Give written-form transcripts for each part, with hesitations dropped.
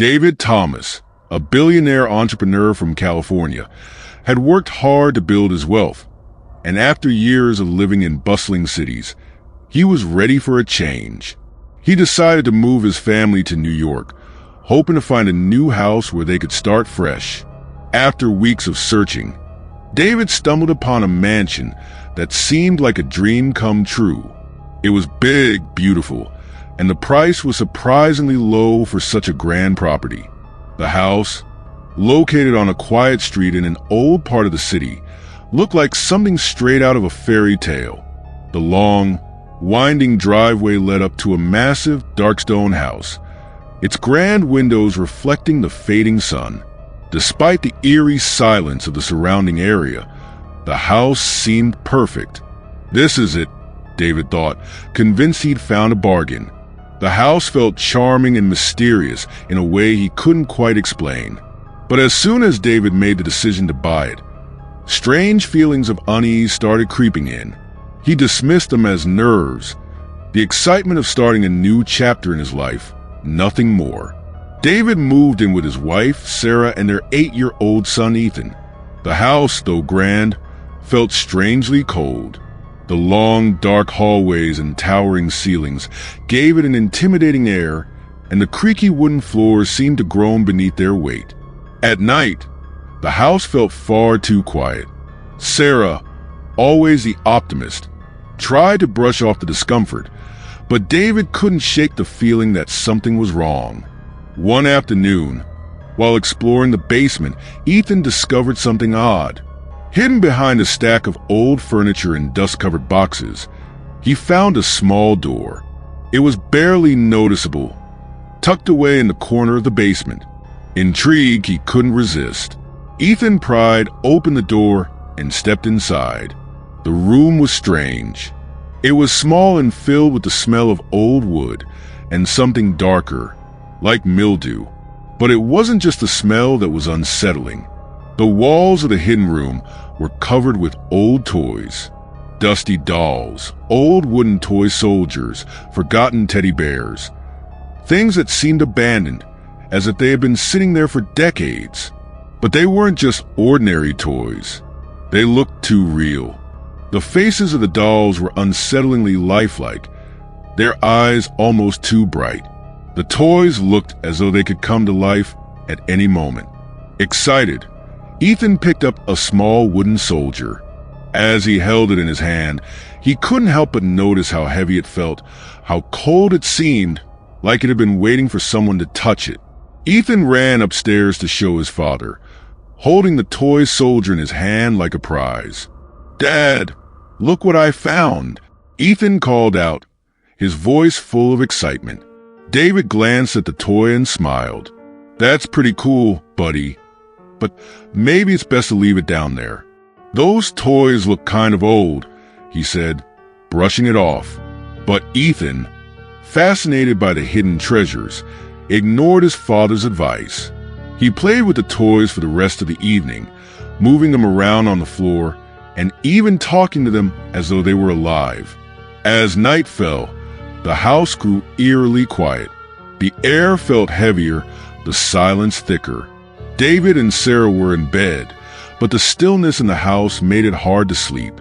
David Thomas, a billionaire entrepreneur from California, had worked hard to build his wealth, and after years of living in bustling cities, he was ready for a change. He decided to move his family to New York, hoping to find a new house where they could start fresh. After weeks of searching, David stumbled upon a mansion that seemed like a dream come true. It was big, beautiful, and the price was surprisingly low for such a grand property. The house, located on a quiet street in an old part of the city, looked like something straight out of a fairy tale. The long, winding driveway led up to a massive, dark stone house, its grand windows reflecting the fading sun. Despite the eerie silence of the surrounding area, the house seemed perfect. This is it, David thought, convinced he'd found a bargain. The house felt charming and mysterious in a way he couldn't quite explain. But as soon as David made the decision to buy it, strange feelings of unease started creeping in. He dismissed them as nerves, the excitement of starting a new chapter in his life, nothing more. David moved in with his wife, Sarah, and their 8-year-old son, Ethan. The house, though grand, felt strangely cold. The long, dark hallways and towering ceilings gave it an intimidating air, and the creaky wooden floors seemed to groan beneath their weight. At night, the house felt far too quiet. Sarah, always the optimist, tried to brush off the discomfort, but David couldn't shake the feeling that something was wrong. One afternoon, while exploring the basement, Ethan discovered something odd. Hidden behind a stack of old furniture and dust-covered boxes, he found a small door. It was barely noticeable, tucked away in the corner of the basement. Intrigued, he couldn't resist. Ethan pried open the door and stepped inside. The room was strange. It was small and filled with the smell of old wood and something darker, like mildew. But it wasn't just the smell that was unsettling. The walls of the hidden room were covered with old toys. Dusty dolls, old wooden toy soldiers, forgotten teddy bears. Things that seemed abandoned, as if they had been sitting there for decades. But they weren't just ordinary toys. They looked too real. The faces of the dolls were unsettlingly lifelike, their eyes almost too bright. The toys looked as though they could come to life at any moment. Excited, Ethan picked up a small wooden soldier. As he held it in his hand, he couldn't help but notice how heavy it felt, how cold it seemed, like it had been waiting for someone to touch it. Ethan ran upstairs to show his father, holding the toy soldier in his hand like a prize. "Dad, look what I found," Ethan called out, his voice full of excitement. David glanced at the toy and smiled. "That's pretty cool, buddy, but maybe it's best to leave it down there. Those toys look kind of old," he said, brushing it off. But Ethan, fascinated by the hidden treasures, ignored his father's advice. He played with the toys for the rest of the evening, moving them around on the floor and even talking to them as though they were alive. As night fell, the house grew eerily quiet. The air felt heavier, the silence thicker. David and Sarah were in bed, but the stillness in the house made it hard to sleep.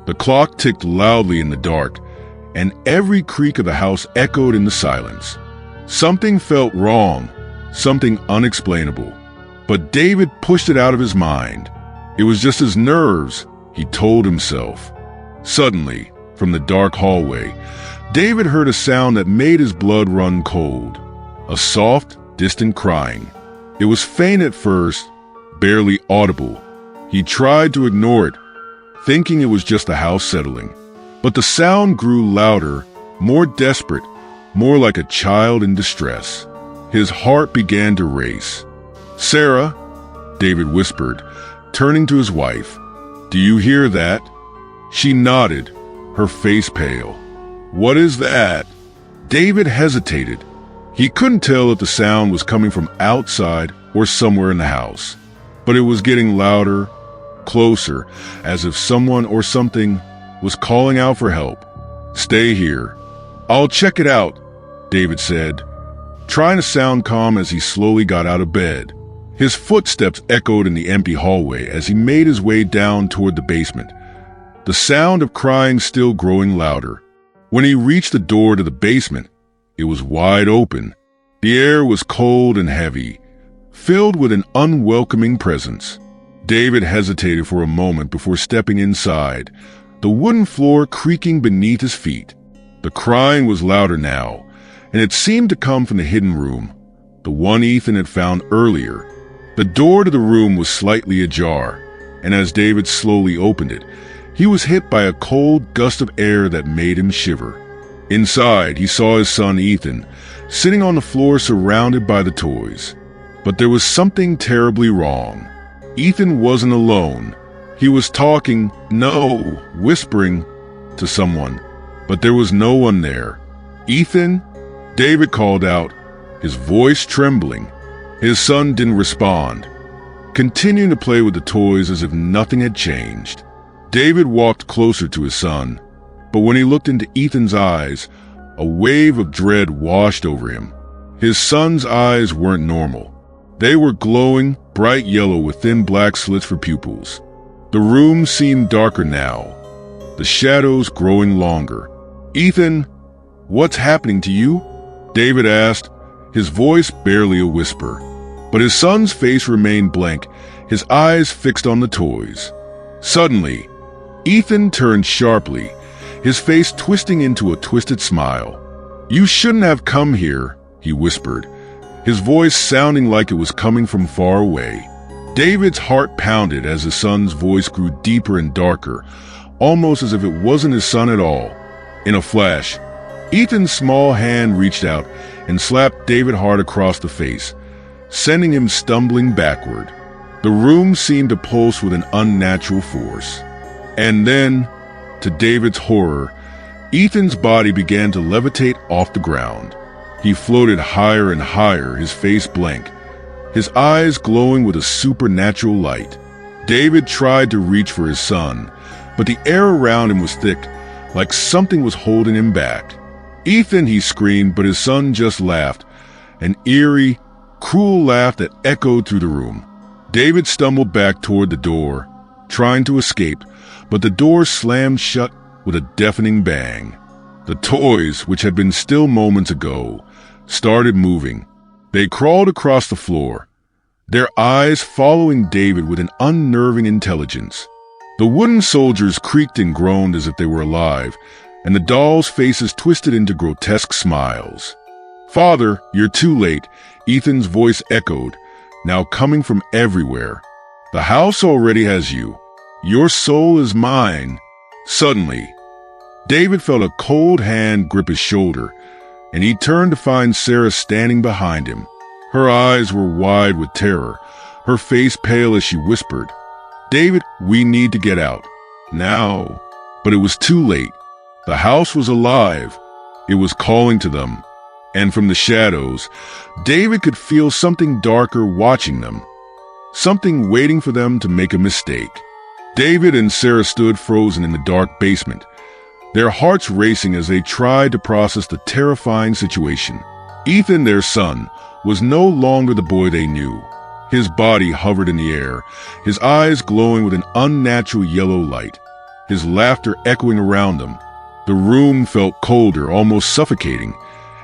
The clock ticked loudly in the dark, and every creak of the house echoed in the silence. Something felt wrong, something unexplainable. But David pushed it out of his mind. It was just his nerves, he told himself. Suddenly, from the dark hallway, David heard a sound that made his blood run cold. A soft, distant crying. It was faint at first, barely audible. He tried to ignore it, thinking it was just the house settling. But the sound grew louder, more desperate, more like a child in distress. His heart began to race. "Sarah," David whispered, turning to his wife, "do you hear that?" She nodded, her face pale. "What is that?" David hesitated. He couldn't tell if the sound was coming from outside or somewhere in the house. But it was getting louder, closer, as if someone or something was calling out for help. "Stay here. I'll check it out," David said, trying to sound calm as he slowly got out of bed. His footsteps echoed in the empty hallway as he made his way down toward the basement, the sound of crying still growing louder. When he reached the door to the basement, it was wide open. The air was cold and heavy, filled with an unwelcoming presence. David hesitated for a moment before stepping inside, the wooden floor creaking beneath his feet. The crying was louder now, and it seemed to come from the hidden room, the one Ethan had found earlier. The door to the room was slightly ajar, and as David slowly opened it, he was hit by a cold gust of air that made him shiver. Inside, he saw his son Ethan, sitting on the floor surrounded by the toys. But there was something terribly wrong. Ethan wasn't alone. He was talking, no, whispering to someone, but there was no one there. "Ethan?" David called out, his voice trembling. His son didn't respond, continuing to play with the toys as if nothing had changed. David walked closer to his son, but when he looked into Ethan's eyes, a wave of dread washed over him. His son's eyes weren't normal. They were glowing, bright yellow with thin black slits for pupils. The room seemed darker now, the shadows growing longer. "Ethan, what's happening to you?" David asked, his voice barely a whisper. But his son's face remained blank, his eyes fixed on the toys. Suddenly, Ethan turned sharply, his face twisting into a twisted smile. "You shouldn't have come here," he whispered, his voice sounding like it was coming from far away. David's heart pounded as his son's voice grew deeper and darker, almost as if it wasn't his son at all. In a flash, Ethan's small hand reached out and slapped David hard across the face, sending him stumbling backward. The room seemed to pulse with an unnatural force. And then, to David's horror, Ethan's body began to levitate off the ground. He floated higher and higher, his face blank, his eyes glowing with a supernatural light. David tried to reach for his son, but the air around him was thick, like something was holding him back. "Ethan," he screamed, but his son just laughed, an eerie, cruel laugh that echoed through the room. David stumbled back toward the door, trying to escape, but the door slammed shut with a deafening bang. The toys, which had been still moments ago, started moving. They crawled across the floor, their eyes following David with an unnerving intelligence. The wooden soldiers creaked and groaned as if they were alive, and the dolls' faces twisted into grotesque smiles. "Father, you're too late," Ethan's voice echoed, now coming from everywhere. "The house already has you. Your soul is mine." Suddenly, David felt a cold hand grip his shoulder, and he turned to find Sarah standing behind him. Her eyes were wide with terror, her face pale as she whispered, "David, we need to get out. Now." But it was too late. The house was alive. It was calling to them. And from the shadows, David could feel something darker watching them, something waiting for them to make a mistake. David and Sarah stood frozen in the dark basement, their hearts racing as they tried to process the terrifying situation. Ethan, their son, was no longer the boy they knew. His body hovered in the air, his eyes glowing with an unnatural yellow light, his laughter echoing around them. The room felt colder, almost suffocating,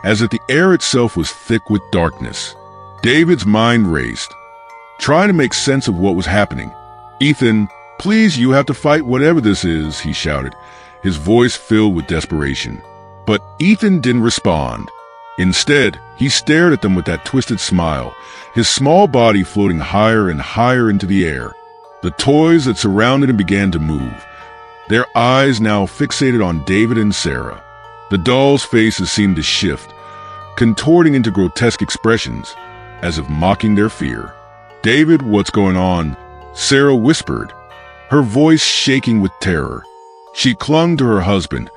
as if the air itself was thick with darkness. David's mind raced, trying to make sense of what was happening. "Ethan, please, you have to fight whatever this is," he shouted, his voice filled with desperation. But Ethan didn't respond. Instead, he stared at them with that twisted smile, his small body floating higher and higher into the air. The toys that surrounded him began to move, their eyes now fixated on David and Sarah. The dolls' faces seemed to shift, contorting into grotesque expressions, as if mocking their fear. "David, what's going on?" Sarah whispered, her voice shaking with terror. She clung to her husband,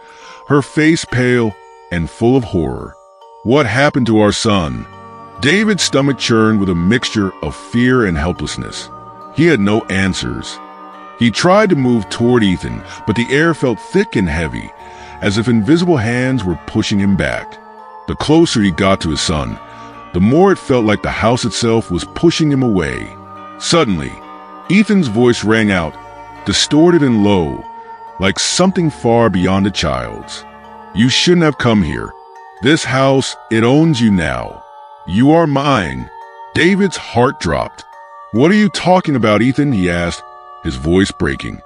her face pale and full of horror. "What happened to our son?" David's stomach churned with a mixture of fear and helplessness. He had no answers. He tried to move toward Ethan, but the air felt thick and heavy, as if invisible hands were pushing him back. The closer he got to his son, the more it felt like the house itself was pushing him away. Suddenly, Ethan's voice rang out, distorted and low, like something far beyond a child's. "You shouldn't have come here. This house, it owns you now. You are mine." David's heart dropped. "What are you talking about, Ethan?" he asked, his voice breaking.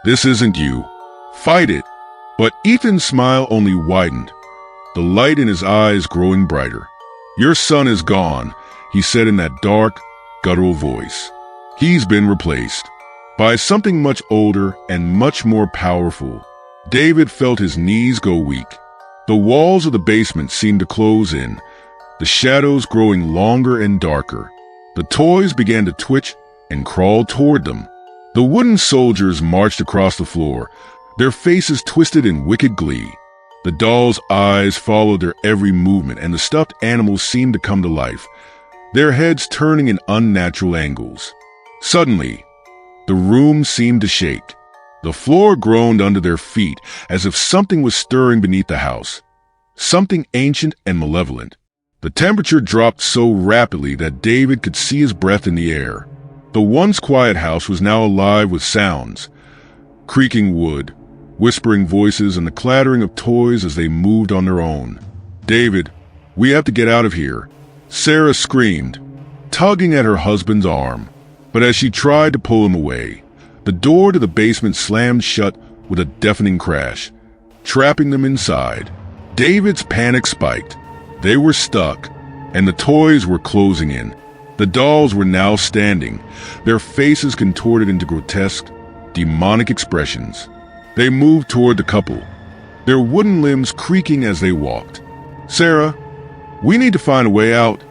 "This isn't you. Fight it." But Ethan's smile only widened, the light in his eyes growing brighter. "Your son is gone," he said in that dark, guttural voice. "He's been replaced by something much older and much more powerful." David felt his knees go weak. The walls of the basement seemed to close in, the shadows growing longer and darker. The toys began to twitch and crawl toward them. The wooden soldiers marched across the floor, their faces twisted in wicked glee. The dolls' eyes followed their every movement, and the stuffed animals seemed to come to life, their heads turning in unnatural angles. Suddenly, the room seemed to shake. The floor groaned under their feet as if something was stirring beneath the house, something ancient and malevolent. The temperature dropped so rapidly that David could see his breath in the air. The once quiet house was now alive with sounds, creaking wood, whispering voices, and the clattering of toys as they moved on their own. "David, we have to get out of here," Sarah screamed, tugging at her husband's arm. But as she tried to pull him away, the door to the basement slammed shut with a deafening crash, trapping them inside. David's panic spiked. They were stuck, and the toys were closing in. The dolls were now standing, their faces contorted into grotesque, demonic expressions. They moved toward the couple, their wooden limbs creaking as they walked. "Sarah, we need to find a way out,"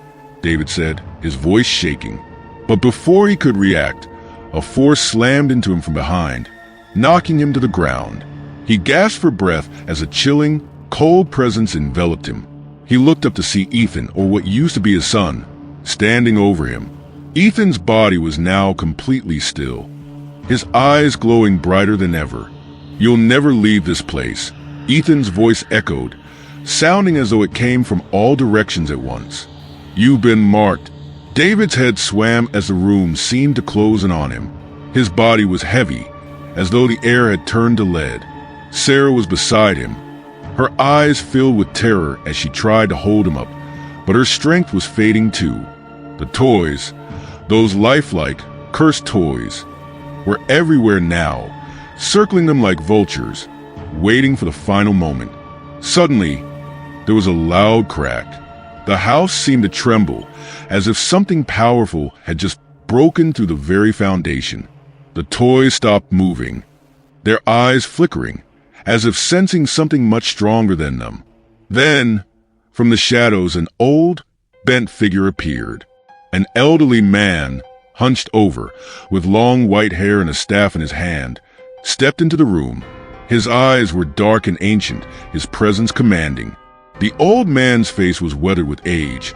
David said, his voice shaking. But before he could react, a force slammed into him from behind, knocking him to the ground. He gasped for breath as a chilling, cold presence enveloped him. He looked up to see Ethan, or what used to be his son, standing over him. Ethan's body was now completely still, his eyes glowing brighter than ever. "You'll never leave this place," Ethan's voice echoed, sounding as though it came from all directions at once. "You've been marked." David's head swam as the room seemed to close in on him. His body was heavy, as though the air had turned to lead. Sarah was beside him, her eyes filled with terror as she tried to hold him up, but her strength was fading too. The toys, those lifelike, cursed toys, were everywhere now, circling them like vultures, waiting for the final moment. Suddenly, there was a loud crack. The house seemed to tremble, as if something powerful had just broken through the very foundation. The toys stopped moving, their eyes flickering, as if sensing something much stronger than them. Then, from the shadows, an old, bent figure appeared. An elderly man, hunched over, with long white hair and a staff in his hand, stepped into the room. His eyes were dark and ancient, his presence commanding. The old man's face was weathered with age,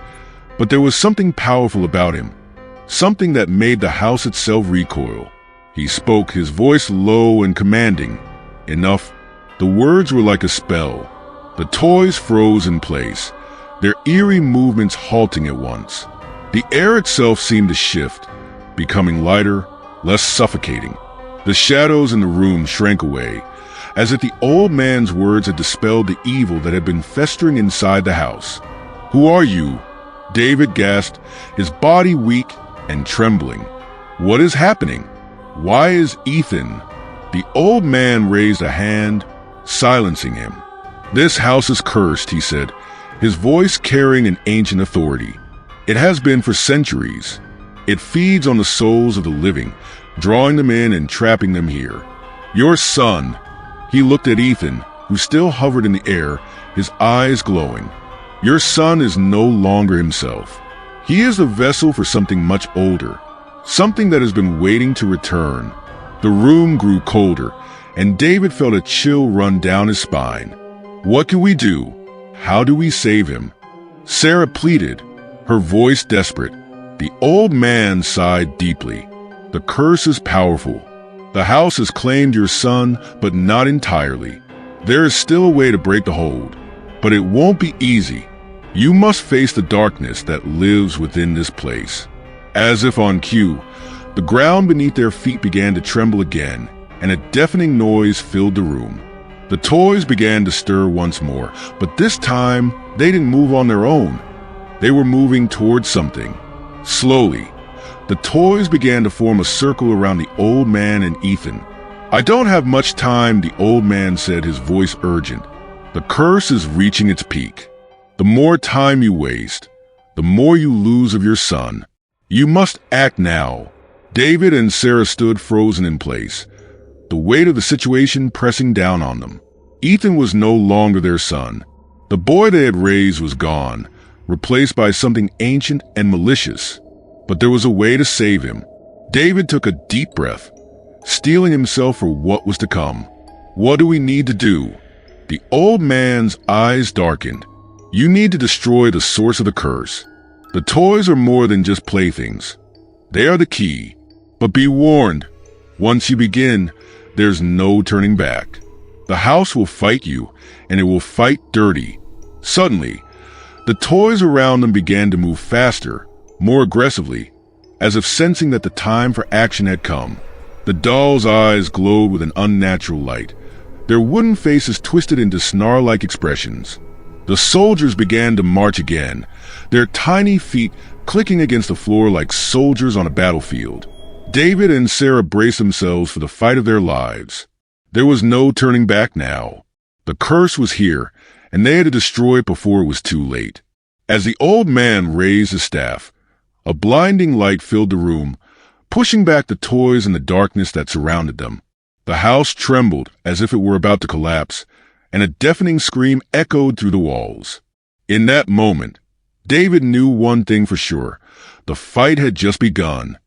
but there was something powerful about him, something that made the house itself recoil. He spoke, his voice low and commanding. Enough. The words were like a spell. The toys froze in place, their eerie movements halting at once. The air itself seemed to shift, becoming lighter, less suffocating. The shadows in the room shrank away, as if the old man's words had dispelled the evil that had been festering inside the house. "Who are you?" David gasped, his body weak and trembling. "What is happening? Why is Ethan?" The old man raised a hand, silencing him. "This house is cursed," he said, his voice carrying an ancient authority. "It has been for centuries. It feeds on the souls of the living, drawing them in and trapping them here. Your son," he looked at Ethan, who still hovered in the air, his eyes glowing. "Your son is no longer himself. He is the vessel for something much older, something that has been waiting to return." The room grew colder, and David felt a chill run down his spine. "What can we do? How do we save him?" Sarah pleaded, her voice desperate. The old man sighed deeply. "The curse is powerful. The house has claimed your son, but not entirely. There is still a way to break the hold, but it won't be easy. You must face the darkness that lives within this place. As if on cue, the ground beneath their feet began to tremble again, and a deafening noise filled the room. The toys began to stir once more, but this time, they didn't move on their own. They were moving towards something. Slowly, the toys began to form a circle around the old man and Ethan. "I don't have much time," the old man said, his voice urgent. "The curse is reaching its peak. The more time you waste, the more you lose of your son. You must act now." David and Sarah stood frozen in place, the weight of the situation pressing down on them. Ethan was no longer their son. The boy they had raised was gone, replaced by something ancient and malicious. But there was a way to save him. David took a deep breath, steeling himself for what was to come. "What do we need to do?" The old man's eyes darkened. "You need to destroy the source of the curse. The toys are more than just playthings. They are the key. But be warned, once you begin, there's no turning back. The house will fight you, and it will fight dirty." Suddenly, the toys around them began to move faster, more aggressively, as if sensing that the time for action had come. The dolls' eyes glowed with an unnatural light, their wooden faces twisted into snarl-like expressions. The soldiers began to march again, their tiny feet clicking against the floor like soldiers on a battlefield. David and Sarah braced themselves for the fight of their lives. There was no turning back now. The curse was here, and they had to destroy it before it was too late. As the old man raised his staff, a blinding light filled the room, pushing back the toys and the darkness that surrounded them. The house trembled as if it were about to collapse, and a deafening scream echoed through the walls. In that moment, David knew one thing for sure. The fight had just begun.